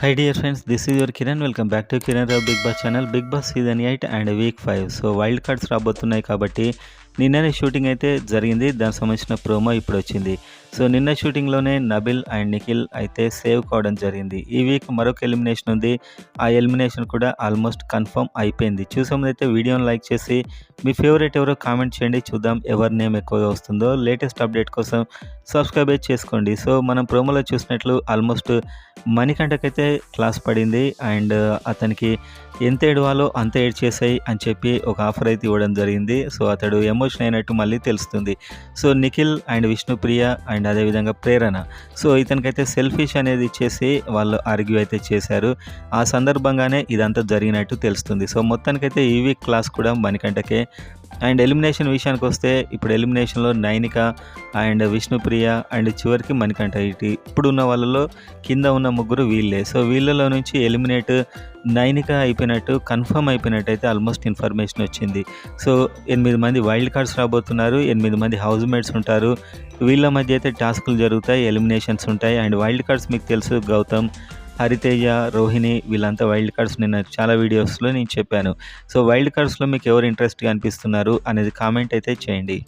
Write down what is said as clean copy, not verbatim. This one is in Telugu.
Hi dear friends, this is your Kiran. Welcome back to Kiran Rao Big Boss channel. Big Boss season 8 and week 5. So wild cards రాబోతున్నాయి కాబట్టి నిన్ననే షూటింగ్ అయితే జరిగింది. దానికి సంబంధించిన ప్రోమో ఇప్పుడు వచ్చింది. సో నిన్న షూటింగ్లోనే నబిల్ అండ్ నిఖిల్ అయితే సేవ్ కావడం జరిగింది. ఈ వీక్ మరొక ఎలిమినేషన్ ఉంది. ఆ ఎలిమినేషన్ కూడా ఆల్మోస్ట్ కన్ఫర్మ్ అయిపోయింది. చూసే ముందైతే వీడియోని లైక్ చేసి మీ ఫేవరెట్ ఎవరో కామెంట్ చేయండి. చూద్దాం ఎవరి నేమ్ ఎక్కువగా వస్తుందో. లేటెస్ట్ అప్డేట్ కోసం సబ్స్క్రైబ్ చేసుకోండి. సో మనం ప్రోమోలో చూసినట్లు ఆల్మోస్ట్ మణికంఠకైతే క్లాస్ పడింది అండ్ అతనికి ఎంత ఏడవాలో అంత ఏడ్చేసాయి అని చెప్పి ఒక ఆఫర్ అయితే ఇవ్వడం జరిగింది. సో అతడు ఎమోషన్ అయినట్టు మళ్ళీ తెలుస్తుంది. So Nikhil and Vishnupriya and అదేవిధంగా ప్రేరణ, సో ఇతనికైతే సెల్ఫిష్ అనేది ఇచ్చేసి వాళ్ళు ఆర్గ్యూ అయితే చేశారు. ఆ సందర్భంగానే ఇదంతా జరిగినట్టు తెలుస్తుంది. సో మొత్తానికైతే ఈ వీక్ క్లాస్ కూడా మణికంఠకే. అండ్ ఎలిమినేషన్ విషయానికి వస్తే ఇప్పుడు ఎలిమినేషన్లో నైనిక అండ్ విష్ణుప్రియ అండ్ చివరికి మణికంఠ, ఇప్పుడు ఉన్న వాళ్ళలో కింద ఉన్న ముగ్గురు వీళ్ళే. సో వీళ్ళలో నుంచి ఎలిమినేట్ నైనిక అయిపోయినట్టు కన్ఫర్మ్ అయిపోయినట్టు అయితే ఆల్మోస్ట్ ఇన్ఫర్మేషన్ వచ్చింది. సో 8 మంది వైల్డ్ కార్డ్స్ రాబోతున్నారు. 8 మంది హౌస్ మేట్స్ ఉంటారు. వీళ్ళ మధ్య అయితే టాస్కులు జరుగుతాయి, ఎలిమినేషన్స్ ఉంటాయి. అండ్ వైల్డ్ కార్డ్స్ మీకు తెలుసు, గౌతమ్, హరితేజ, రోహిణి, వీళ్ళంతా వైల్డ్ కార్డ్స్. నిన్న చాలా వీడియోస్లో నేను చెప్పాను. సో వైల్డ్ కార్డ్స్లో మీకు ఎవరు ఇంట్రెస్ట్గా అనిపిస్తున్నారు అనేది కామెంట్ అయితే చేయండి.